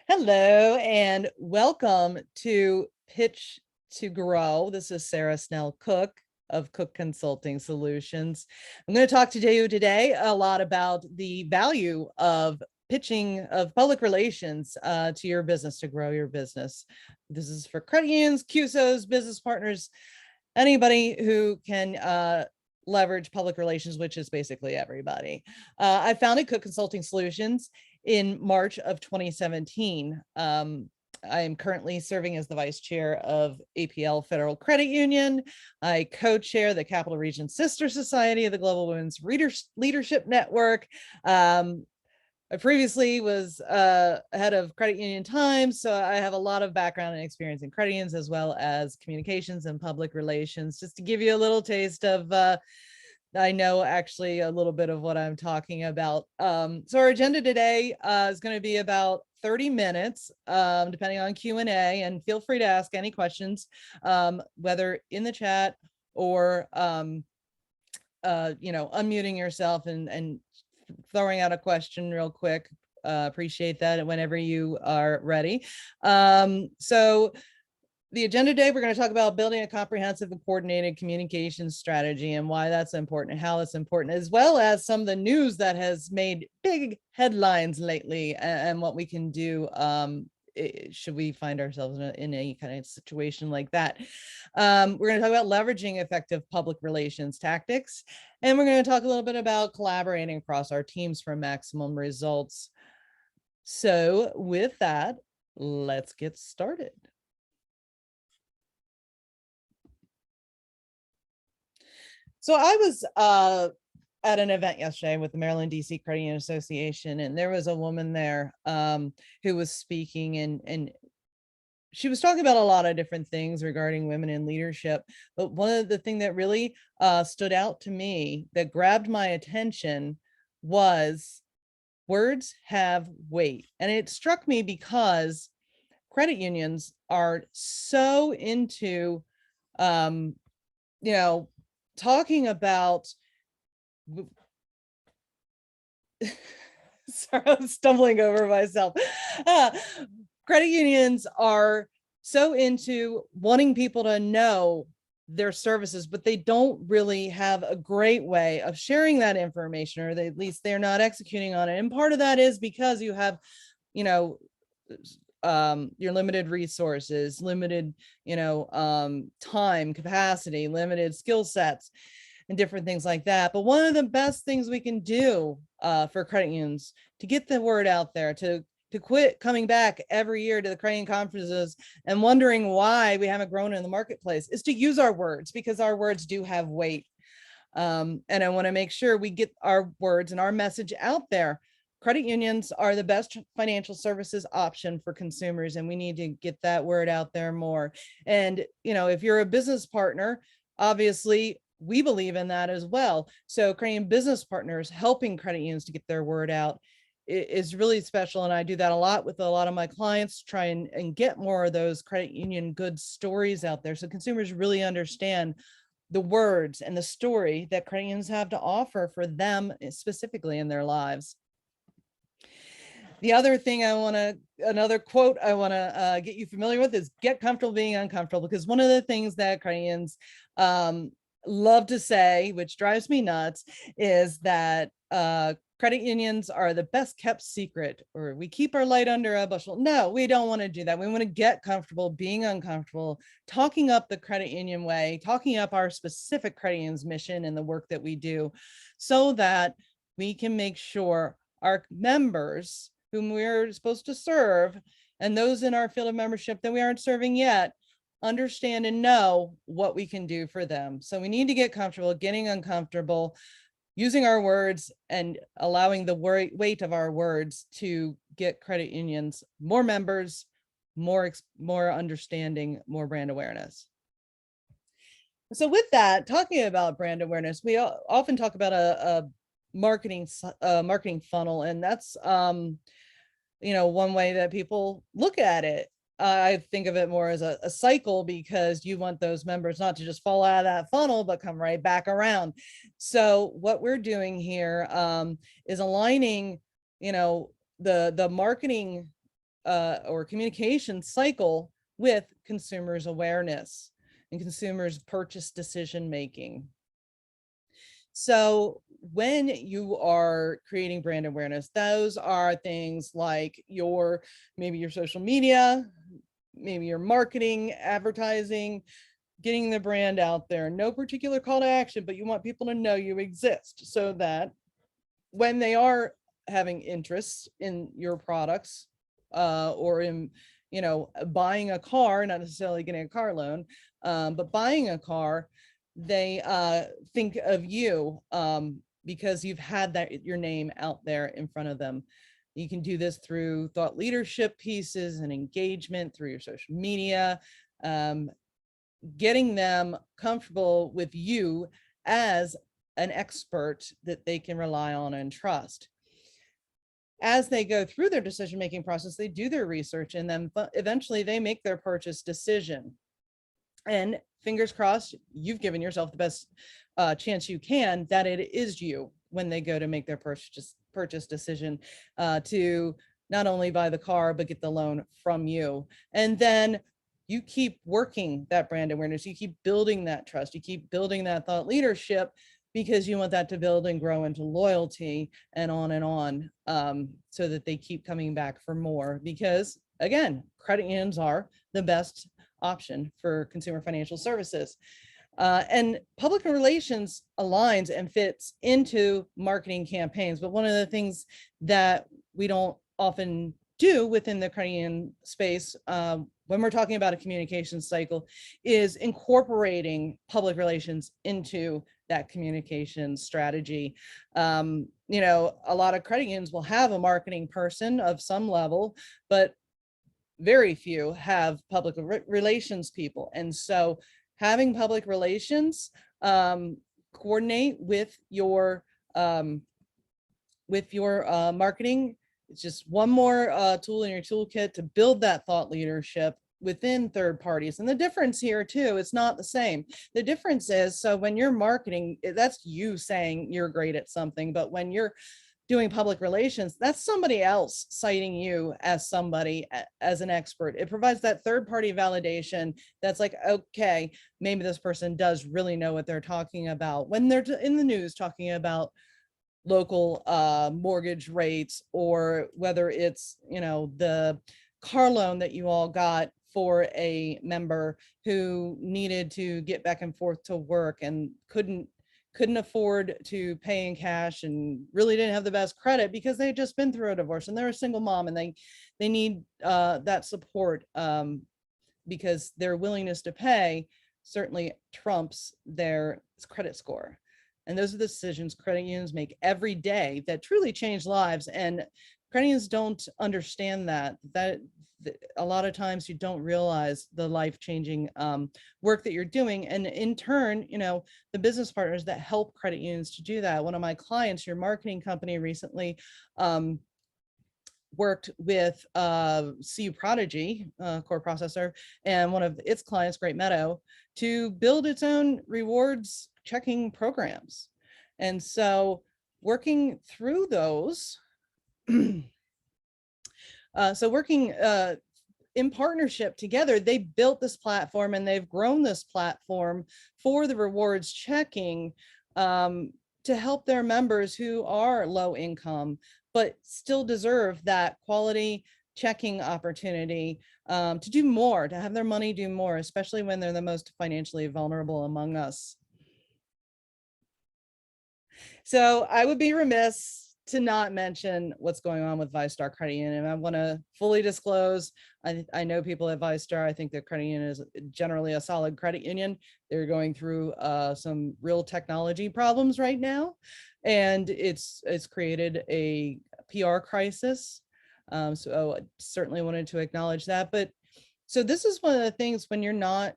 Hello and welcome to Pitch to Grow. This is Sarah Snell Cooke of Cooke Consulting Solutions. I'm going to talk to you today a lot about the value of pitching of public relations to your business to grow your business. This is for credit unions, CUSOs, business partners, anybody who can leverage public relations, which is basically everybody. I founded Cooke Consulting Solutions in March of 2017. I am currently serving as the vice chair of APL Federal Credit Union. I co-chair the Capital Region Sister Society of the Global Women's Leadership Network. I previously was head of Credit Union Times, so I have a lot of background and experience in credit unions as well as communications and public relations. Just to give you a little taste of I know actually a little bit of what I'm talking about. So our agenda today is going to be about 30 minutes, depending on Q&A, and feel free to ask any questions, whether in the chat or, unmuting yourself and throwing out a question real quick. Appreciate that whenever you are ready. So the agenda today, we're going to talk about building a comprehensive and coordinated communication strategy and why that's important and how it's important, as well as some of the news that has made big headlines lately and what we can do should we find ourselves in any kind of situation like that. We're going to talk about leveraging effective public relations tactics, and we're going to talk a little bit about collaborating across our teams for maximum results. So with that, let's get started. So I was at an event yesterday with the Maryland DC Credit Union Association, and there was a woman there who was speaking, and she was talking about a lot of different things regarding women in leadership. But one of the things that really stood out to me, that grabbed my attention, was words have weight. And it struck me because credit unions are so into, talking about, sorry, I'm stumbling over myself. Credit unions are so into wanting people to know their services, but they don't really have a great way of sharing that information, or at least they're not executing on it. And part of that is because you have, your limited resources, limited, time, capacity, limited skill sets, and different things like that. But one of the best things we can do for credit unions to get the word out there, to quit coming back every year to the credit union conferences and wondering why we haven't grown in the marketplace, is to use our words, because our words do have weight. And I want to make sure we get our words and our message out there. Credit unions are the best financial services option for consumers, and we need to get that word out there more. And, if you're a business partner, obviously we believe in that as well. So creating business partners, helping credit unions to get their word out is really special. And I do that a lot with a lot of my clients, try and get more of those credit union good stories out there, so consumers really understand the words and the story that credit unions have to offer for them specifically in their lives. The other thing another quote I want to get you familiar with is get comfortable being uncomfortable, because one of the things that credit unions love to say, which drives me nuts, is that credit unions are the best kept secret, or we keep our light under a bushel. No, we don't want to do that. We want to get comfortable being uncomfortable, talking up the credit union way, talking up our specific credit union's mission and the work that we do, so that we can make sure our members, whom we're supposed to serve, and those in our field of membership that we aren't serving yet, understand and know what we can do for them. So we need to get comfortable getting uncomfortable, using our words, and allowing the weight of our words to get credit unions more members, more understanding, more brand awareness. So with that, talking about brand awareness, we often talk about a marketing funnel, and that's one way that people look at it. I think of it more as a cycle, because you want those members not to just fall out of that funnel, but come right back around. So what we're doing here is aligning, the marketing or communication cycle with consumers' awareness and consumers' purchase decision making. So when you are creating brand awareness, those are things like maybe your social media, maybe your marketing, advertising, getting the brand out there. No particular call to action, but you want people to know you exist so that when they are having interest in your products, or in, buying a car, not necessarily getting a car loan, but buying a car, they think of you, because you've had your name out there in front of them. You can do this through thought leadership pieces and engagement through your social media, getting them comfortable with you as an expert that they can rely on and trust. As they go through their decision-making process, they do their research, and then eventually they make their purchase decision. And fingers crossed, you've given yourself the best chance you can that it is you when they go to make their purchase decision, to not only buy the car, but get the loan from you. And then you keep working that brand awareness, you keep building that trust, you keep building that thought leadership, because you want that to build and grow into loyalty and on, so that they keep coming back for more. Because again, credit unions are the best option for consumer financial services. And public relations aligns and fits into marketing campaigns. But one of the things that we don't often do within the credit union space, when we're talking about a communication cycle, is incorporating public relations into that communication strategy. A lot of credit unions will have a marketing person of some level, but very few have public relations people. And so having public relations coordinate with your marketing, it's just one more tool in your toolkit to build that thought leadership within third parties. And the difference here too, it's not the same. The difference is, so when you're marketing, that's you saying you're great at something, but when you're doing public relations, that's somebody else citing you as somebody, as an expert. It provides that third party validation that's like, okay, maybe this person does really know what they're talking about when they're in the news talking about local mortgage rates, or whether it's, the car loan that you all got for a member who needed to get back and forth to work and couldn't afford to pay in cash and really didn't have the best credit because they had just been through a divorce and they're a single mom and they need that support, because their willingness to pay certainly trumps their credit score. And those are the decisions credit unions make every day that truly change lives. And credit unions don't understand that a lot of times you don't realize the life-changing work that you're doing. And in turn, the business partners that help credit unions to do that. One of my clients, your marketing company, recently worked with CU Prodigy, core processor, and one of its clients, Great Meadow, to build its own rewards checking programs. And so working through those, working in partnership together, they built this platform and they've grown this platform for the rewards checking, to help their members who are low income, but still deserve that quality checking opportunity, to do more, to have their money do more, especially when they're the most financially vulnerable among us. So I would be remiss to not mention what's going on with ViStar Credit Union. And I want to fully disclose, I know people at ViStar, I think the credit union is generally a solid credit union. They're going through some real technology problems right now. And it's created a PR crisis. So I certainly wanted to acknowledge that. But so this is one of the things when you're not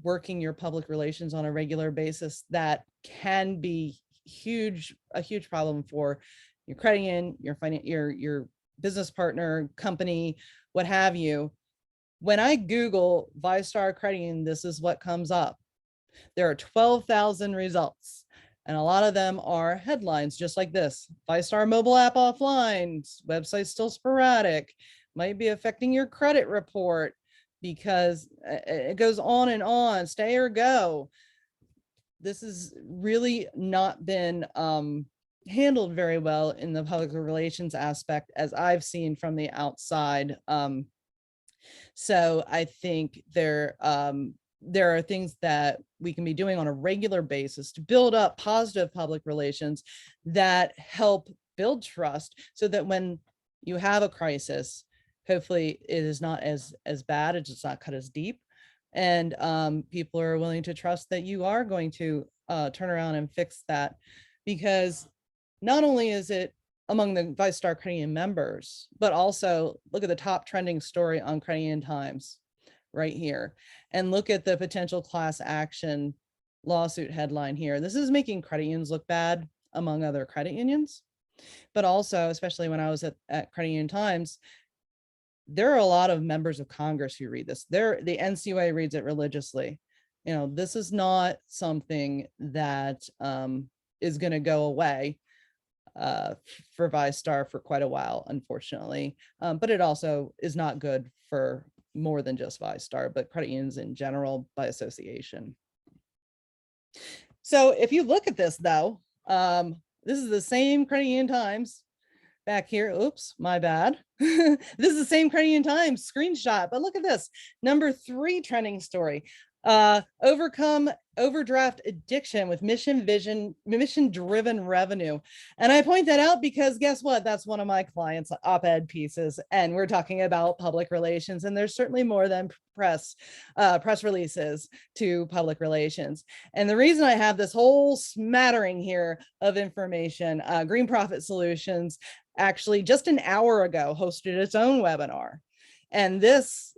working your public relations on a regular basis, that can be a huge problem for your credit union, your business partner, company, what have you. When I Google ViStar Credit Union, this is what comes up. There are 12,000 results, and a lot of them are headlines just like this: ViStar mobile app offline, website still sporadic, might be affecting your credit report, because it goes on and on, stay or go. This has really not been handled very well in the public relations aspect, as I've seen from the outside. So I think there are things that we can be doing on a regular basis to build up positive public relations that help build trust, so that when you have a crisis, hopefully it is not as bad, it's not cut as deep, and people are willing to trust that you are going to turn around and fix that. Because not only is it among the ViceStar Credit Union members, but also look at the top trending story on Credit Union Times right here, and look at the potential class action lawsuit headline here. This is making credit unions look bad among other credit unions, but also, especially when I was at Credit Union Times, there are a lot of members of Congress who read this. The NCUA reads it religiously. You know, this is not something that is going to go away for ViceStar for quite a while, unfortunately. But it also is not good for more than just ViceStar, but credit unions in general by association. So if you look at this, though, this is the same Credit Union Times back here. Oops, my bad. This is the same Credit Union Times screenshot, but look at this. Number 3 trending story. Overcome overdraft addiction with mission driven revenue. And I point that out because guess what? That's one of my clients' op-ed pieces. And we're talking about public relations, and there's certainly more than press releases to public relations. And the reason I have this whole smattering here of information, Green Profit Solutions actually just an hour ago hosted its own webinar. And this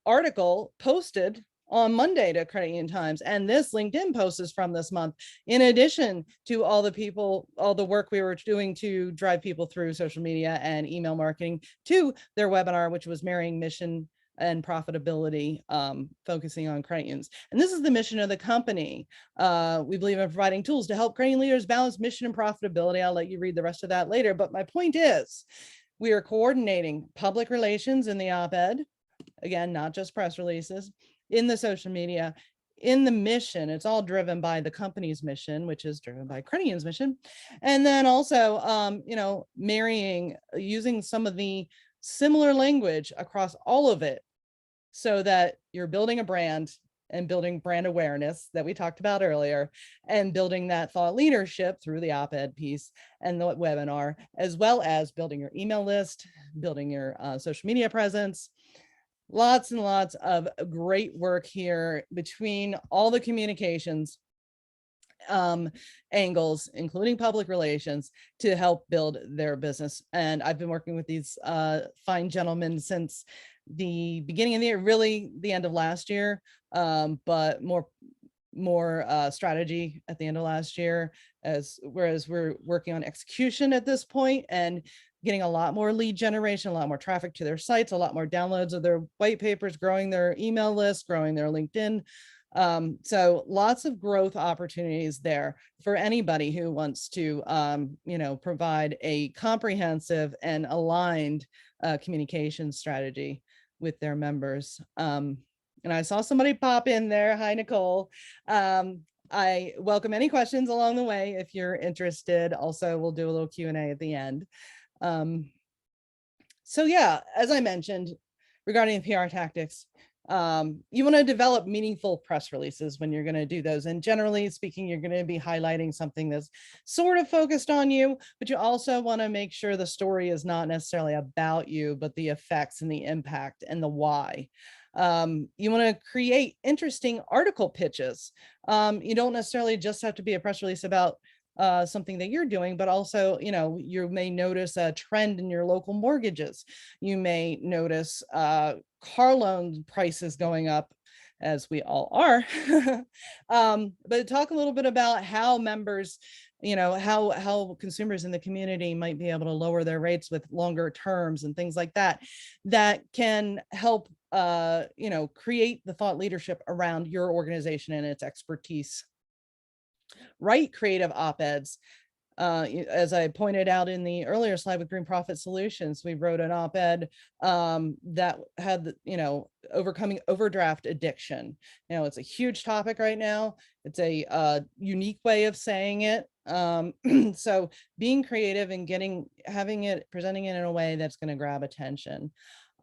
article posted on Monday to Credit Union Times, and this LinkedIn post is from this month, in addition to all the work we were doing to drive people through social media and email marketing to their webinar, which was marrying mission and profitability, focusing on credit unions. And this is the mission of the company. We believe in providing tools to help credit union leaders balance mission and profitability. I'll let you read the rest of that later, but my point is, we are coordinating public relations in the op-ed, again, not just press releases, in the social media, in the mission. It's all driven by the company's mission, which is driven by Credit Union's mission. And then also, you know, using some of the similar language across all of it, so that you're building a brand and building brand awareness that we talked about earlier, and building that thought leadership through the op-ed piece and the webinar, as well as building your email list, building your social media presence. Lots and lots of great work here between all the communications angles, including public relations, to help build their business. And I've been working with these fine gentlemen since the beginning of the year, really the end of last year, but more strategy at the end of last year, whereas we're working on execution at this point and getting a lot more lead generation, a lot more traffic to their sites, a lot more downloads of their white papers, growing their email list, growing their LinkedIn. So lots of growth opportunities there for anybody who wants to, you know, provide a comprehensive and aligned communication strategy with their members. And I saw somebody pop in there. Hi, Nicole. I welcome any questions along the way if you're interested. Also, we'll do a little Q&A at the end. So yeah, as I mentioned, regarding PR tactics, you want to develop meaningful press releases when you're going to do those. And generally speaking, you're going to be highlighting something that's sort of focused on you, but you also want to make sure the story is not necessarily about you, but the effects and the impact and the why. You want to create interesting article pitches. You don't necessarily just have to be a press release about something that you're doing, but also, you know, you may notice a trend in your local mortgages. You may notice car loan prices going up, as we all are. But talk a little bit about how members, you know, how consumers in the community might be able to lower their rates with longer terms and things like that, that can help, you know, create the thought leadership around your organization and its expertise. Write creative op-eds As I pointed out in the earlier slide with Green Profit Solutions, we wrote an op-ed that had, overcoming overdraft addiction. It's a huge topic right now. It's a unique way of saying it. So being creative and presenting it in a way that's going to grab attention.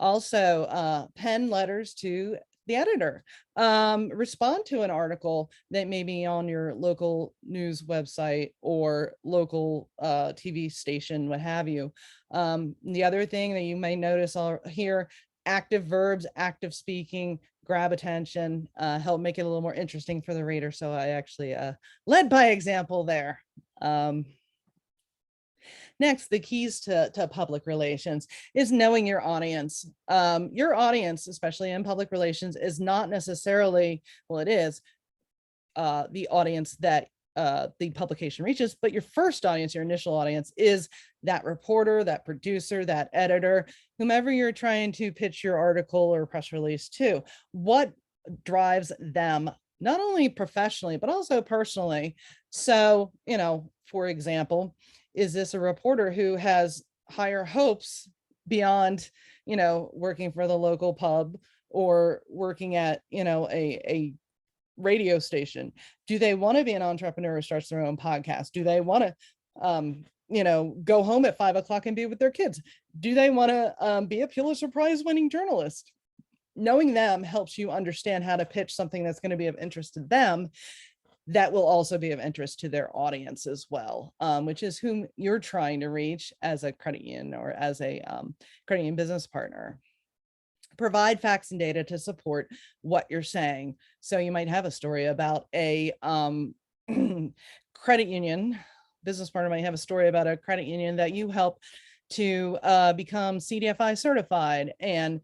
Also, pen letters to the editor, respond to an article that may be on your local news website or local TV station, what have you. The other thing that you may notice here, active verbs, active speaking, grab attention, help make it a little more interesting for the reader. So I actually led by example there. Next, the keys to public relations is knowing your audience. Your audience, especially in public relations, is not necessarily, well, it is the audience that the publication reaches, but your first audience, your initial audience, is that reporter, that producer, that editor, whomever you're trying to pitch your article or press release to. What drives them, not only professionally, but also personally? So, for example, is this a reporter who has higher hopes beyond, working for the local pub or working at, a radio station? Do they want to be an entrepreneur who starts their own podcast? Do they want to, go home at 5 o'clock and be with their kids? Do they want to be a Pulitzer Prize winning journalist? Knowing them helps you understand how to pitch something that's going to be of interest to them, that will also be of interest to their audience as well, which is whom you're trying to reach as a credit union or as a credit union business partner. Provide facts and data to support what you're saying. So you might have a story about a credit union. Business partner might have a story about a credit union that you help to become CDFI certified. And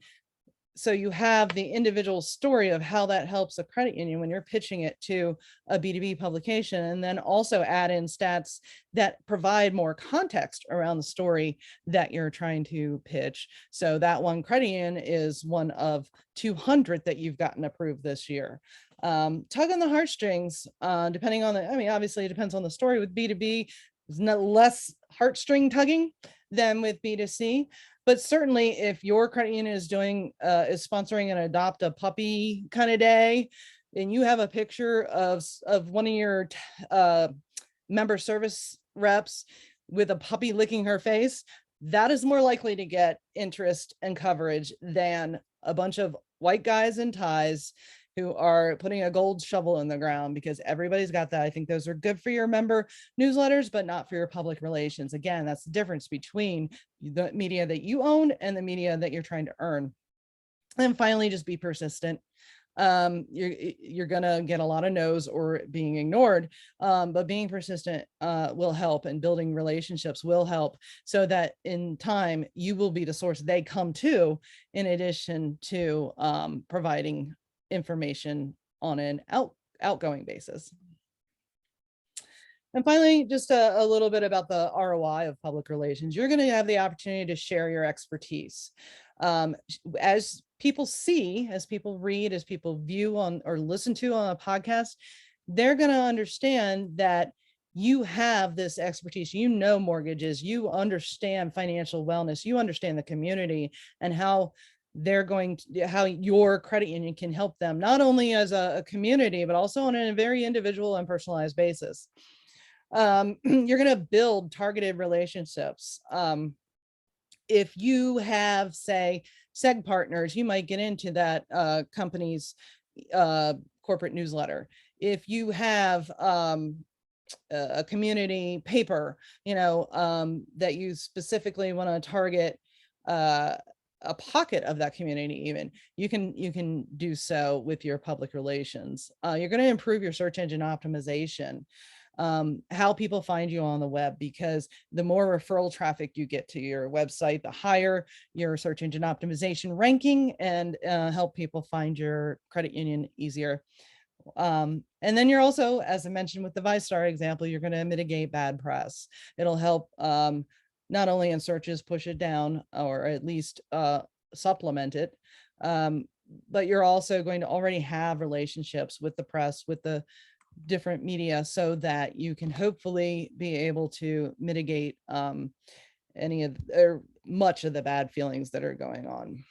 so you have the individual story of how that helps a credit union when you're pitching it to a B2B publication, and then also add in stats that provide more context around the story that you're trying to pitch. So that one credit union is one of 200 that you've gotten approved this year. Tug on the heartstrings, depending on obviously it depends on the story. With B2B, there's not less heartstring tugging than with B2C. But certainly if your credit union is sponsoring an adopt a puppy kind of day, and you have a picture of one of your member service reps with a puppy licking her face, that is more likely to get interest and coverage than a bunch of white guys in ties who are putting a gold shovel in the ground, because everybody's got that. I think those are good for your member newsletters, but not for your public relations. Again, that's the difference between the media that you own and the media that you're trying to earn. And finally, just be persistent. You're gonna get a lot of no's or being ignored, but being persistent will help, and building relationships will help, so that in time you will be the source they come to, in addition to providing information on an outgoing basis. And finally, just a little bit about the ROI of public relations. You're going to have the opportunity to share your expertise. As people see, as people read, as people view on or listen to on a podcast, they're going to understand that you have this expertise. Mortgages, you understand financial wellness, you understand the community, and how your credit union can help them, not only as a community, but also on a very individual and personalized basis. You're going to build targeted relationships. If you have, say, seg partners, you might get into that company's corporate newsletter. If you have a community paper, that you specifically want to target a pocket of that community, even, you can do so with your public relations. You're going to improve your search engine optimization, how people find you on the web, because the more referral traffic you get to your website, the higher your search engine optimization ranking, and help people find your credit union easier. And then you're also, as I mentioned with the ViStar example, you're going to mitigate bad press. It'll help not only in searches push it down, or at least supplement it, but you're also going to already have relationships with the press, with the different media so that you can hopefully be able to mitigate any of or much of the bad feelings that are going on.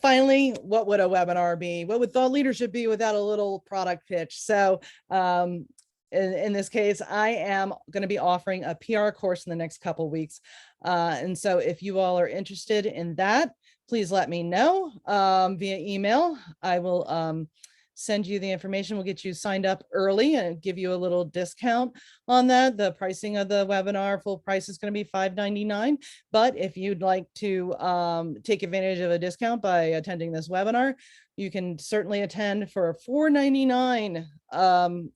Finally, what would a webinar be? What would thought leadership be without a little product pitch? So in this case, I am going to be offering a PR course in the next couple weeks. And so if you all are interested in that, please let me know via email. I will send you the information. We'll get you signed up early and give you a little discount on that. The pricing of the webinar full price is going to be $5.99. But if you'd like to take advantage of a discount by attending this webinar, you can certainly attend for $4.99.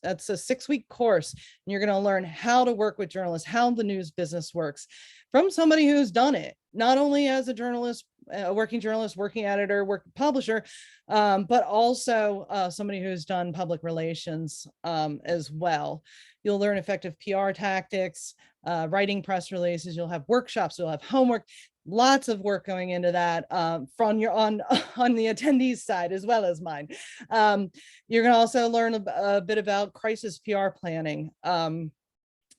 That's a 6-week course. And you're going to learn how to work with journalists, how the news business works from somebody who's done it, not only as a journalist, a working journalist, working editor, working publisher, but also somebody who's done public relations as well. You'll learn effective PR tactics, writing press releases. You'll have workshops. You'll have homework. Lots of work going into that from your on the attendees side as well as mine. You're going to also learn a bit about crisis PR planning.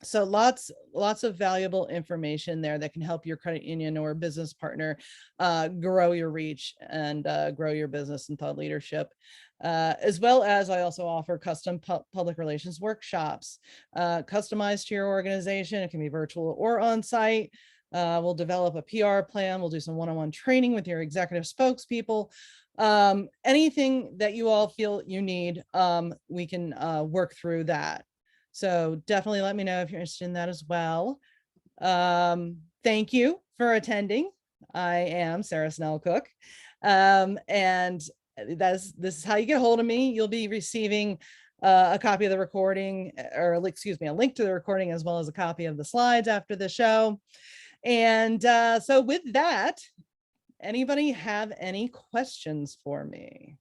So lots of valuable information there that can help your credit union or business partner grow your reach and grow your business and thought leadership. As well as I also offer custom public relations workshops, customized to your organization. It can be virtual or on-site. We'll develop a PR plan. We'll do some one-on-one training with your executive spokespeople. Anything that you all feel you need, we can work through that. So definitely let me know if you're interested in that as well. Thank you for attending. I am Sarah Snell Cooke. And this is how you get a hold of me. You'll be receiving a copy of the recording, or excuse me, a link to the recording, as well as a copy of the slides after the show. And so with that, anybody have any questions for me?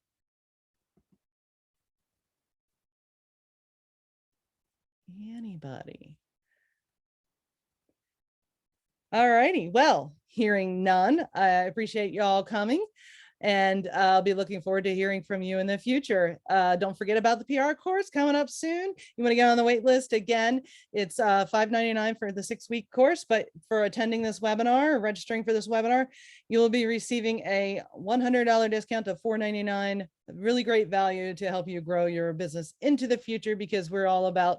Anybody? All righty. Well, hearing none, I appreciate y'all coming, and I'll be looking forward to hearing from you in the future. Don't forget about the PR course coming up soon. You want to get on the wait list. Again, it's $5.99 for the 6-week course, but for attending this webinar or registering for this webinar, you will be receiving a $100 discount to $4.99. Really great value to help you grow your business into the future, because we're all about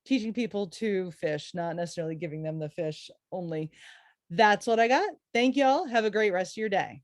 teaching people to fish, not necessarily giving them the fish only. That's what I got. Thank you all. Have a great rest of your day.